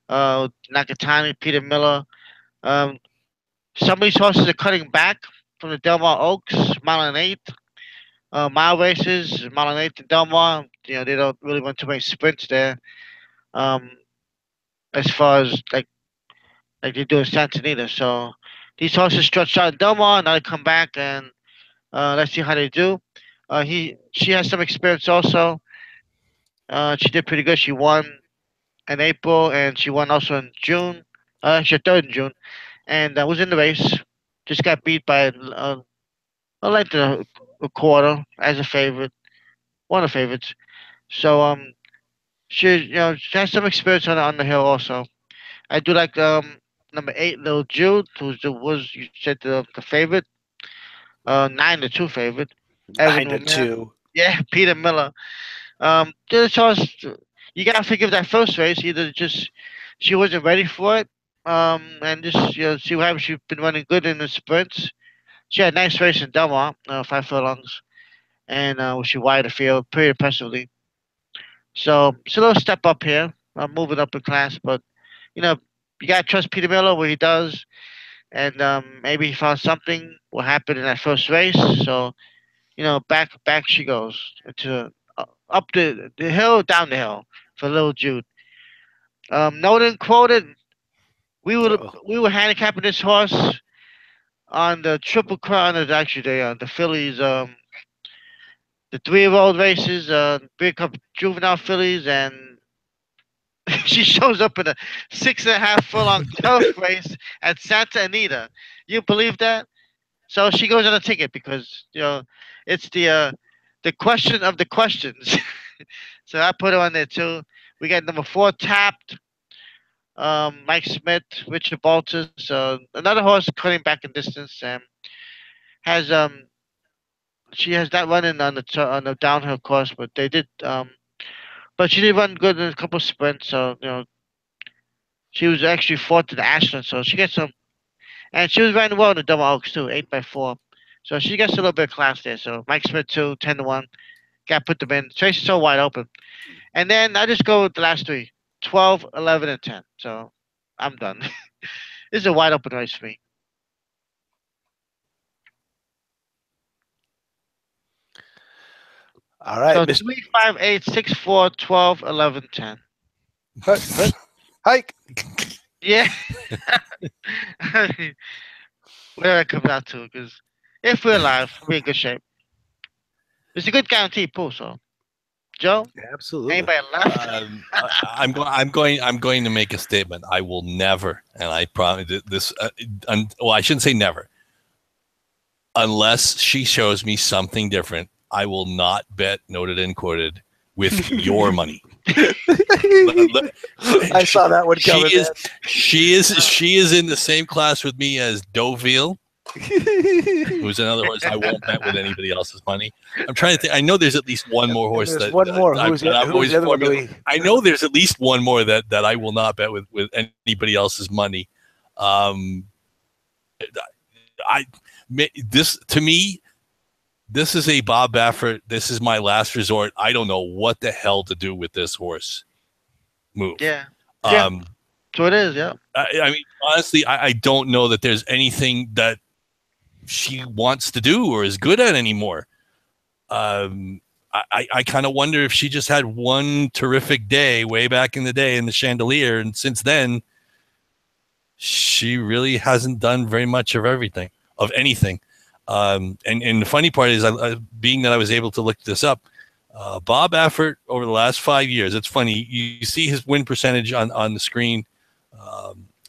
Nakatani, Peter Miller. Um, some of these horses are cutting back from the Delmar Oaks, mile and eighth. Mile races, mile and eighth and Delmar. They don't really run too many sprints there. Um, as far as like they do in Santa Anita. So these horses stretch out in Delmar, now they come back and let's see how they do. She has some experience also. She did pretty good. She won in April and she won also in June. She had third in June and was in the race. Just got beat by a length of a quarter as a favorite, one of the favorites. So she has some experience on the hill also. I do like number 8, Little Jude, was you said the favorite. 9-2 favorite. Evan 9-2. Yeah, Peter Miller. This horse, you gotta forgive that first race. Either just she wasn't ready for it, and just see what happens. She's been running good in the sprints. She had a nice race in Delmar, 5 furlongs, and she wired the field pretty impressively. So it's a little step up here. I'm moving up in class, but you know you gotta trust Peter Miller what he does, and maybe he found something what happened in that first race. So back she goes to up the hill, down the hill for little Jude. Noted and quoted. We were Uh-oh. we were handicapping this horse on the Triple Crown. Actually the fillies, the 3-year-old races, big cup juvenile fillies, and she shows up in a 6.5 furlong turf race at Santa Anita. You believe that? So she goes on a ticket because it's the question of the questions. So I put her on there too. We got number 4 tapped. Mike Smith, Richard Baltus, another horse cutting back in distance. Has she has not running on on the downhill course, but they did. But she did run good in a couple of sprints. So she was actually fourth to the Ashland. So she gets some, and she was running well in the double oaks too, 8x4. So she gets a little bit of class there. So Mike Smith too, 10-1. Got put them in. Tracy's so wide open. And then I just go with the last three: 12, 11, and 10. So I'm done. This is a wide open race for me. All right, So Miss 3, 5, 8, 6, 4, 12, 11, 10. Hike. Yeah. Whatever that comes out to, because if we're alive, we're in good shape. It's a good guaranteed pool, so. Joe? Absolutely. Anybody left? I'm going to make a statement. I will never, and I promise this. Well, I shouldn't say never. Unless she shows me something different, I will not bet noted and quoted with your money. I saw that one coming. She is in the same class with me as Deauville, who's another horse I won't bet with anybody else's money. I'm trying to think. I know there's at least one more horse. There's one more. Who's the other one? I know there's at least one more that I will not bet with anybody else's money. This to me, this is a Bob Baffert. This is my last resort. I don't know what the hell to do with this horse. Move. Yeah. So it is. Yeah. I mean, honestly, I don't know that there's anything that she wants to do or is good at anymore. I kind of wonder if she just had one terrific day way back in the day in the Chandelier, and since then, she really hasn't done very much of anything. And the funny part is, being that I was able to look this up, Bob Baffert over the last 5 years, it's funny, you see his win percentage on the screen,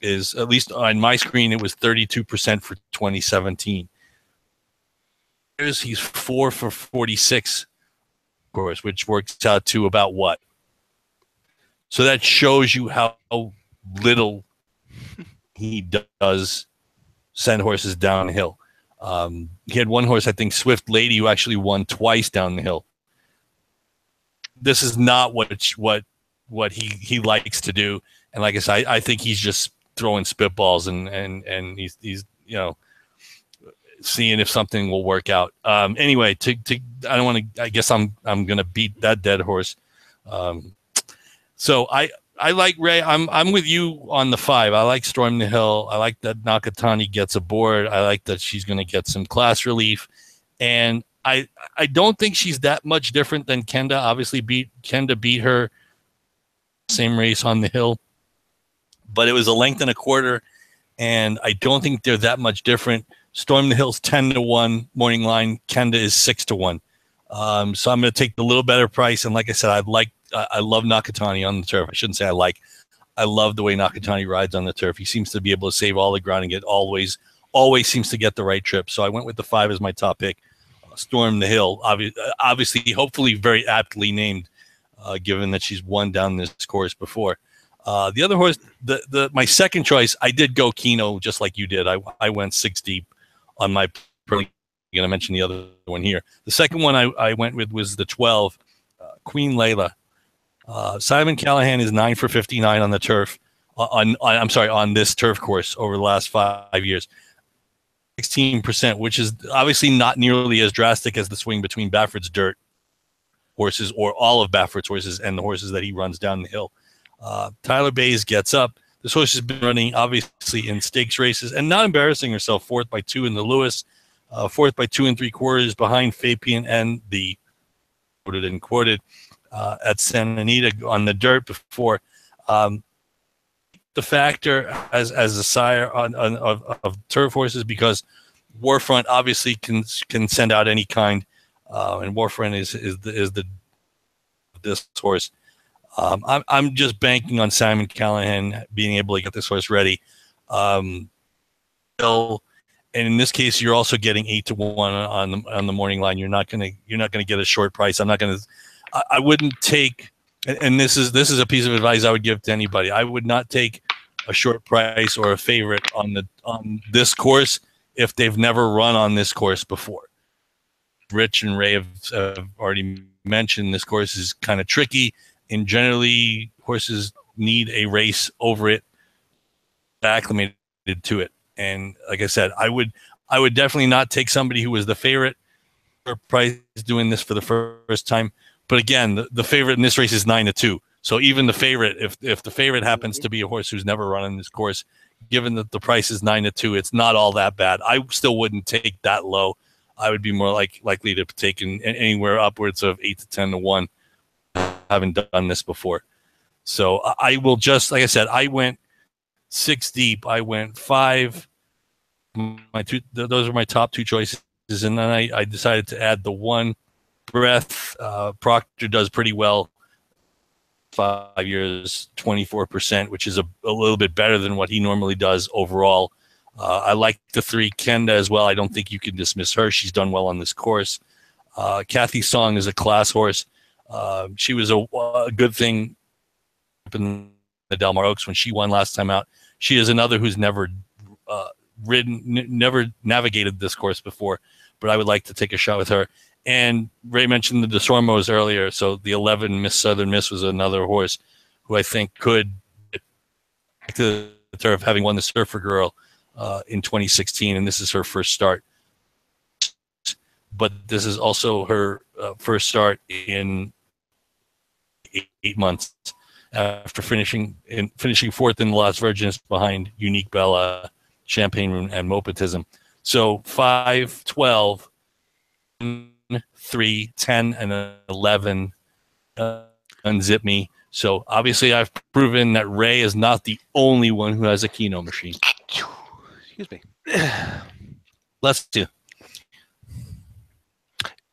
is, at least on my screen, it was 32% for 2017. He's 4 for 46, of course, which works out to about what? So that shows you how little he does send horses downhill. He had one horse, I think, Swift Lady, who actually won twice down the hill. This is not what he likes to do. And like I said, I think he's just throwing spitballs and he's seeing if something will work out. Anyway, I don't want to. I guess I'm gonna beat that dead horse. So I like Ray. I'm with you on the 5. I like Storm the Hill. I like that Nakatani gets aboard. I like that she's going to get some class relief, and I don't think she's that much different than Kenda. Obviously, Kenda beat her same race on the hill, but it was a length and a quarter, and I don't think they're that much different. Storm the Hill's 10-1 morning line. Kenda is 6-1. So I'm going to take the little better price, and like I said, I love Nakatani on the turf. I shouldn't say I love the way Nakatani rides on the turf. He seems to be able to save all the ground and get always seems to get the right trip. So I went with the 5 as my top pick. Storm the Hill, obviously, hopefully very aptly named, given that she's won down this course before. The other horse, my second choice, I did go Keno just like you did. I went 6 deep on my. Going to mention the other one here. The second one I went with was the 12, Queen Layla. Simon Callahan is 9 for 59 on the turf. On this turf course over the last 5 years. 16%, which is obviously not nearly as drastic as the swing between Baffert's dirt horses or all of Baffert's horses and the horses that he runs down the hill. Tyler Bays gets up. This horse has been running obviously in stakes races and not embarrassing herself. 4th by 2 in the Lewis, 4th by 2 3/4 behind Fabian and the quoted at Santa Anita on the dirt before. The factor as a sire of turf horses because Warfront obviously can send out any kind, and Warfront is this horse. I'm just banking on Simon Callahan being able to get this horse ready. And in this case, you're also getting 8 to 1 on the morning line. You're not gonna get a short price. I wouldn't take. And this is a piece of advice I would give to anybody. I would not take a short price or a favorite on this course if they've never run on this course before. Rich and Ray have already mentioned this course is kind of tricky, and generally horses need a race over it, acclimated to it. And like I said, I would definitely not take somebody who was the favorite or price doing this for the first time. But again, the favorite in this race is 9 to 2. So even the favorite, if the favorite happens to be a horse who's never run in this course, given that the price is 9 to 2, it's not all that bad. I still wouldn't take that low. I would be more likely to take anywhere upwards of 8 to 10 to 1. Haven't done this before. So I will just, like I said, I went 6 deep. I went 5. Those are my top 2 choices. And then I decided to add the 1 breath. Proctor does pretty well. 5 years, 24%, which is a little bit better than what he normally does overall. I like the 3 Kenda as well. I don't think you can dismiss her. She's done well on this course. Kathy Song is a class horse. She was a good thing in the Del Mar Oaks when she won last time out. She is another who's never never navigated this course before, but I would like to take a shot with her. And Ray mentioned the DeSormos earlier, so the 11 Miss Southern Miss was another horse who I think could get back to the turf, having won the Surfer Girl in 2016, and this is her first start. But this is also her first start in 8 months after finishing 4th in the Las Virgins behind Unique Bella, Champagne and Mopatism. So 5, 12, 3, 10, and 11 unzip me. So obviously I've proven that Ray is not the only one who has a Keno machine. Excuse me. Let's do.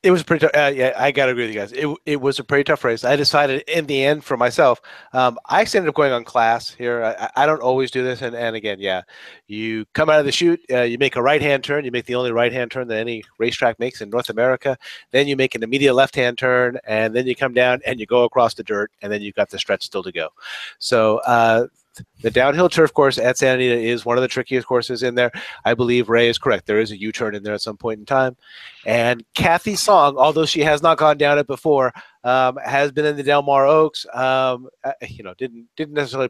It was pretty tough. Yeah, I got to agree with you guys. It was a pretty tough race. I decided in the end for myself. I actually ended up going on class here. I don't always do this. And again, yeah, you come out of the chute, you make a right-hand turn. You make the only right-hand turn that any racetrack makes in North America. Then you make an immediate left-hand turn, and then you come down and you go across the dirt, and then you've got the stretch still to go. So the downhill turf course at Santa Anita is one of the trickiest courses in there. I believe Ray is correct. There is a U-turn in there at some point in time. And Kathy Song, although she has not gone down it before, has been in the Del Mar Oaks. Didn't necessarily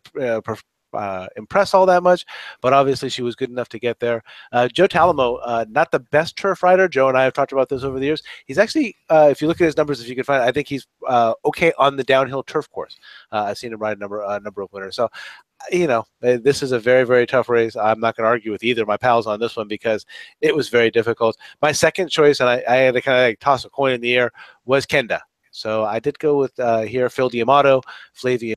impress all that much, but obviously she was good enough to get there. Joe Talamo, not the best turf rider. Joe and I have talked about this over the years. He's actually, if you look at his numbers, if you can find it, I think he's okay on the downhill turf course. I've seen him ride a number of winners. So, this is a very, very tough race. I'm not going to argue with either of my pals on this one because it was very difficult. My second choice, and I had to kind of toss a coin in the air, was Kenda. So I did go with here Phil D'Amato, Flavia.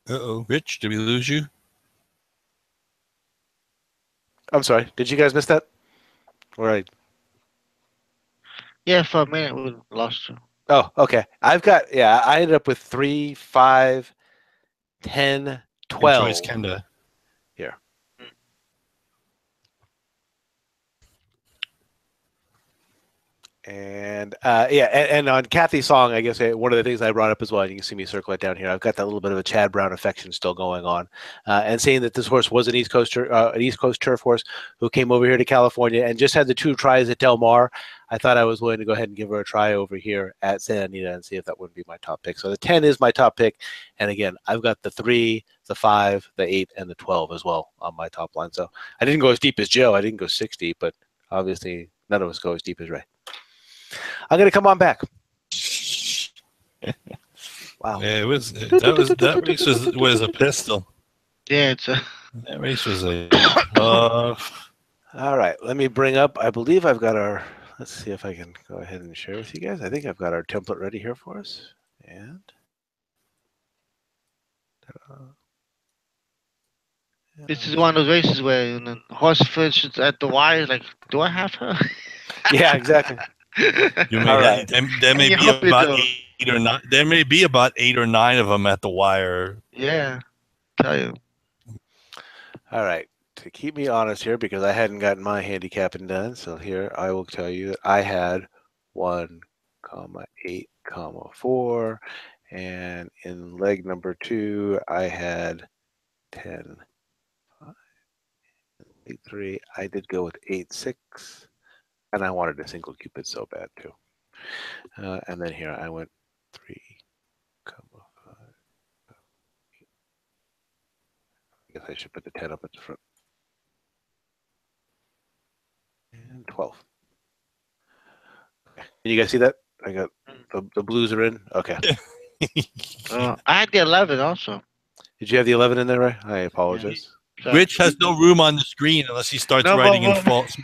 Uh-oh. Rich, did we lose you? I'm sorry. Did you guys miss that? All right. Yeah, for a minute we lost you. Oh, okay. I ended up with 3, 5, 10, 12. Choice Kenda. Here. And yeah, and on Kathy's song, I guess one of the things I brought up as well, and you can see me circle it down here. I've got that little bit of a Chad Brown affection still going on, and saying that this horse was an East Coast turf horse who came over here to California and just had the 2 tries at Del Mar. I thought I was willing to go ahead and give her a try over here at Santa Anita and see if that wouldn't be my top pick. So the 10 is my top pick, and again, I've got the 3, the 5, the 8, and the 12 as well on my top line. So I didn't go as deep as Joe. I didn't go 60, but obviously none of us go as deep as Ray. I'm gonna come on back. Wow. Yeah, that race was a pistol. Yeah, it's a. That race was a All right, let me bring up. I believe I've got our. Let's see if I can go ahead and share with you guys. I think I've got our template ready here for us. And This is one of those races where the horse finishes at the wire. Like, do I have her? yeah, exactly. You may, All right. there may You be hope you about do. 8 or 9. There may be about 8 or 9 of them at the wire. Yeah, tell you. All right. To keep me honest here, because I hadn't gotten my handicapping done, so here I will tell you that I had 1,8,4, and in leg number 2 I had 10. 8-3. I did go with 8-6, and I wanted a single cupid so bad too. And then here I went 3, 5. I guess I should put the 10 up at the front. And 12. Okay. Can you guys see that? I got the blues are in. Okay. I had the 11 also. Did you have the 11 in there, Ray? I apologize. So, Rich has no room on the screen unless he starts No, writing in but- false.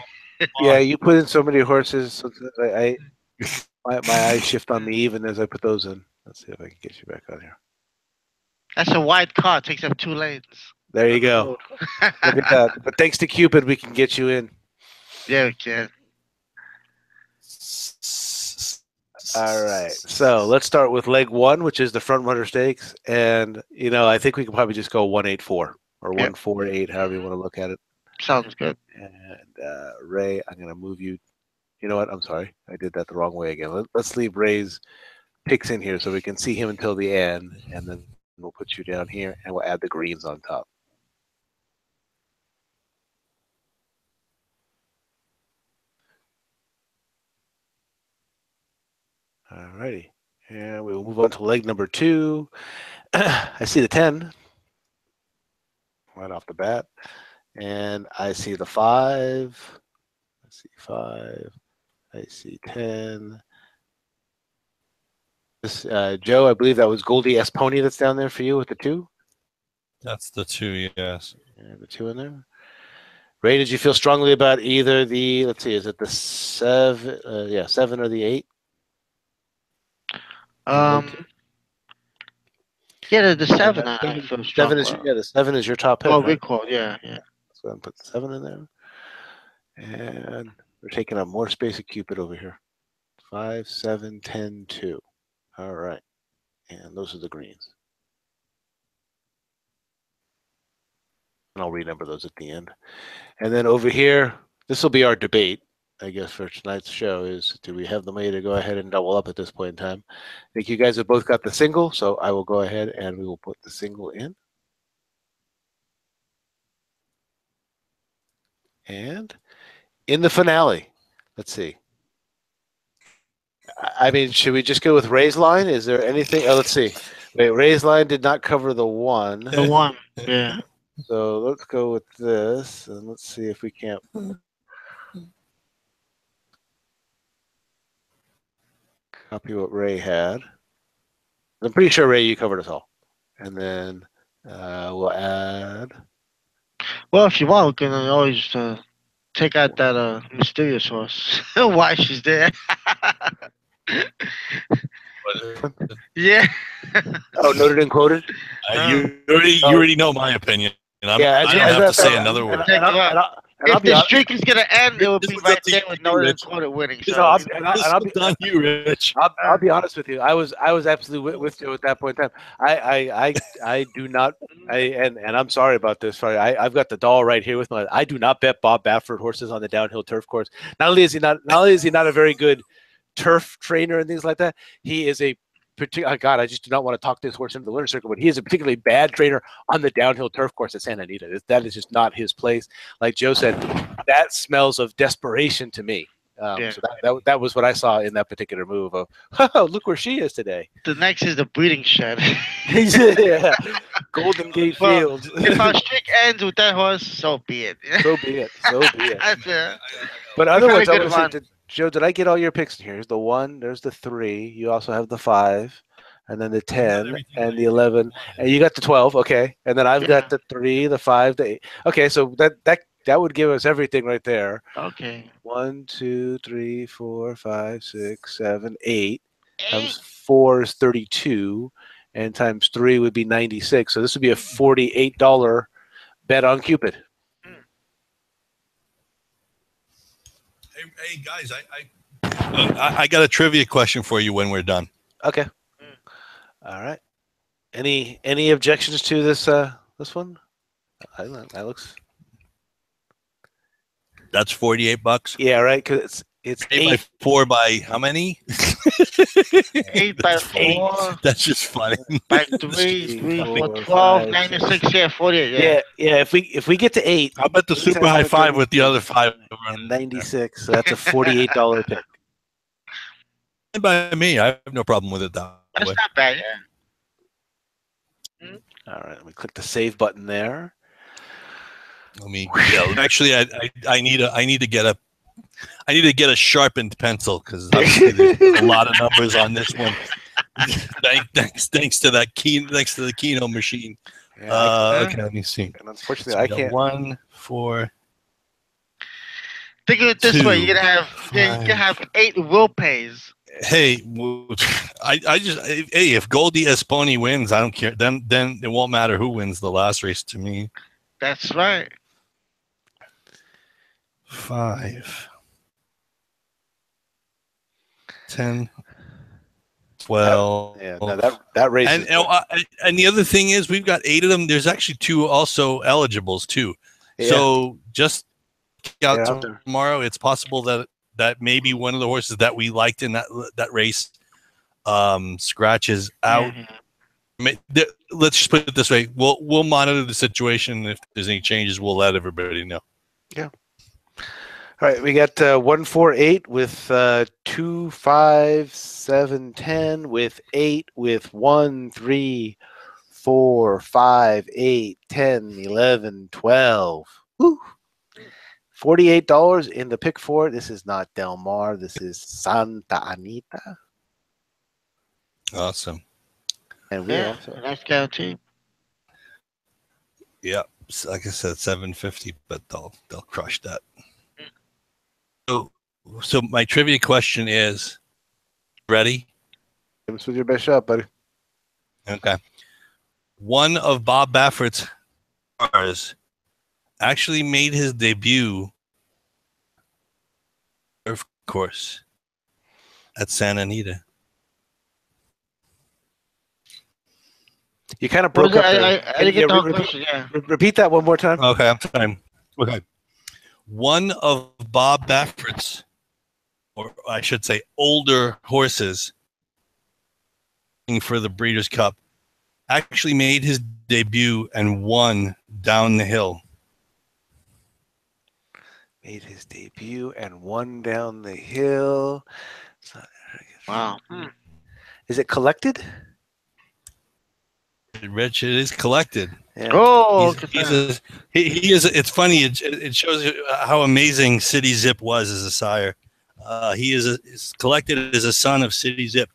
Yeah, you put in so many horses. So my eyes shift on me even as I put those in. Let's see if I can get you back on here. That's a wide car. Takes up 2 lanes. There you go. Look at that. But thanks to Cupid, we can get you in. Yeah, we can. All right. So let's start with leg 1, which is the front runner stakes. And, I think we can probably just go 184 or 148, however you want to look at it. Sounds good. And Ray, I'm going to move you. You know what? I'm sorry. I did that the wrong way again. Let's leave Ray's picks in here so we can see him until the end. And then we'll put you down here and we'll add the greens on top. All righty. And we will move on to leg number 2. I see the 10 right off the bat. And I see the 5. I see 5. I see 10. This, Joe, I believe that was Goldie S. Pony that's down there for you with the 2. That's the 2, yes. And the 2 in there. Ray, did you feel strongly about either the, let's see, is it the 7? 7 or the 8? Yeah, the 7 I feel strong 7 is about. the 7 is your top pick. Oh, right? recall. Yeah. Let's go ahead and put the 7 in there. And we're taking up more space at Cupid over here. 5, 7, 10, 2. All right. And those are the greens. And I'll renumber those at the end. And then over here, this will be our debate, I guess, for tonight's show is, do we have the money to go ahead and double up at this point in time? I think you guys have both got the single, so I will go ahead and we will put the single in. And in the finale, let's see. I mean, should we just go with Ray's line? Is there anything? Oh, let's see. Wait, Ray's line did not cover the 1. The 1. Yeah. So let's go with this, and let's see if we can't. Copy what Ray had. I'm pretty sure, Ray, you covered us all. And then we'll add. Well, if you want, we can always take out that mysterious horse. Why she's there? Yeah. Oh, noted and quoted? You already know my opinion. I don't have to say another word. If the streak is gonna end, it will be This right is up to there you, with no Rich. quarter winning. So So I'll This is on you, Rich. I'll be honest with you. I was absolutely with you at that point in time. I do not. And I'm sorry about this. Sorry, I've got the doll right here with me. I do not bet Bob Baffert horses on the downhill turf course. Not only is he not a very good turf trainer and things like that. He is a particular. God, I just do not want to talk this horse into the winner's circle, but he is a particularly bad trainer on the downhill turf course at Santa Anita. That is just not his place. Like Joe said, that smells of desperation to me. So that was what I saw in that particular move of, oh, look where she is today. The next is the breeding shed. Yeah. Golden Gate Well, Field. if our streak ends with that horse, so be it. So be it. So be it. That's it. But We've had otherwise, a I good would say, run. Joe, did I get all your picks? Here's the 1, there's the 3, you also have the 5, and then the 10, and the 11, and you got the 12, okay. And then I've got the 3, the 5, the 8. Okay, so that would give us everything right there. Okay. 1, 2, 3, 4, 5, 6, 7, 8. Times 4 is 32, and times 3 would be 96. So this would be a $48 bet on Cupid. Hey guys, I got a trivia question for you when we're done. Okay. All right. Any objections to this one? I don't know. That looks. That's $48. Yeah, right. Because it's 8 by 4 by how many? 8 by 4. That's just funny. By 3, 3, 4, 4, 12, 5, 96, yeah, 48. Yeah. If we get to 8, How about the super high 5 with the other 5? And 96. So that's a $48 pick. And by me, I have no problem with it that That's way. not bad, yeah. All right. Let me click the save button there. Let me. Yeah, actually, I need to get a sharpened pencil because there's a lot of numbers on this one. thanks to the Keno machine. Yeah, okay, let me see. And unfortunately, I can't. 1, 4. Think of it this 2, way: you can have 8 will pays. Hey, if Goldie Esponi wins, I don't care. Then it won't matter who wins the last race to me. That's right. 5, 10, 12. Yeah, no, that race. And the other thing is, we've got 8 of them. There's actually 2 also eligibles too. Yeah. So just out there. tomorrow, it's possible that maybe one of the horses that we liked in that race scratches out. Let's just put it this way: we'll monitor the situation. If there's any changes, we'll let everybody know. Yeah. All right, we got 1, 4, 8 with 2, 5, 7, 10 with 8 with 1, 3, 4, 5, 8, 10, 11, 12. Woo. $48 in the pick 4. This is not Del Mar. This is Santa Anita. Awesome. And we also. That's guaranteed. Yeah, like I said, 750, but they'll crush that. So my trivia question is, ready? Give us with your best shot, buddy. Okay. One of Bob Baffert's cars actually made his debut, of course, at Santa Anita. You kind of broke up there. I didn't get the whole question, yeah. Repeat that one more time. Okay, I'm trying. Okay. One of Bob Baffert's, or I should say older horses for the Breeders' Cup, actually made his debut and won down the hill. Made his debut and won down the hill. Wow. Is it Rich, it is collected. Yeah. Oh, he is. It's funny. It shows you how amazing City Zip was as a sire. He is collected as a son of City Zip.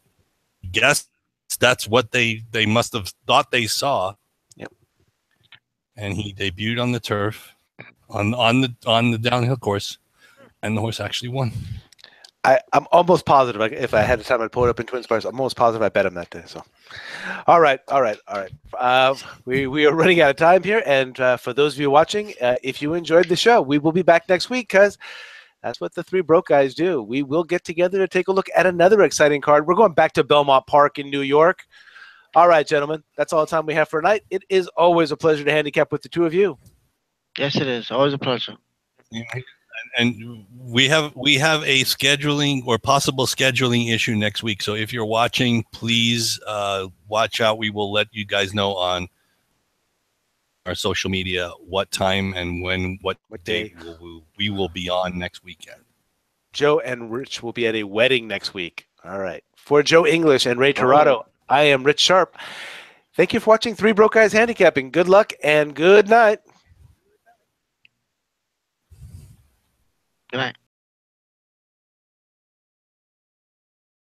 Guess that's what they must have thought they saw. Yep. And he debuted on the turf, on the downhill course, and the horse actually won. I'm almost positive. If I had the time, I'd pull it up in Twin Spires. I'm almost positive I bet him that day. So, all right. We are running out of time here, and for those of you watching, if you enjoyed the show, we will be back next week because that's what the three broke guys do. We will get together to take a look at another exciting card. We're going back to Belmont Park in New York. All right, gentlemen, that's all the time we have for tonight. It is always a pleasure to handicap with the two of you. Yes, it is. Always a pleasure. and we have a scheduling or possible scheduling issue next week. So if you're watching, please watch out. We will let you guys know on our social media what time and what day date we will be on next weekend. Joe and Rich will be at a wedding next week. All right. For Joe English and Ray Torado, I am Rich Sharp. Thank you for watching Three Broke Guys Handicapping. Good luck and good night. Good night.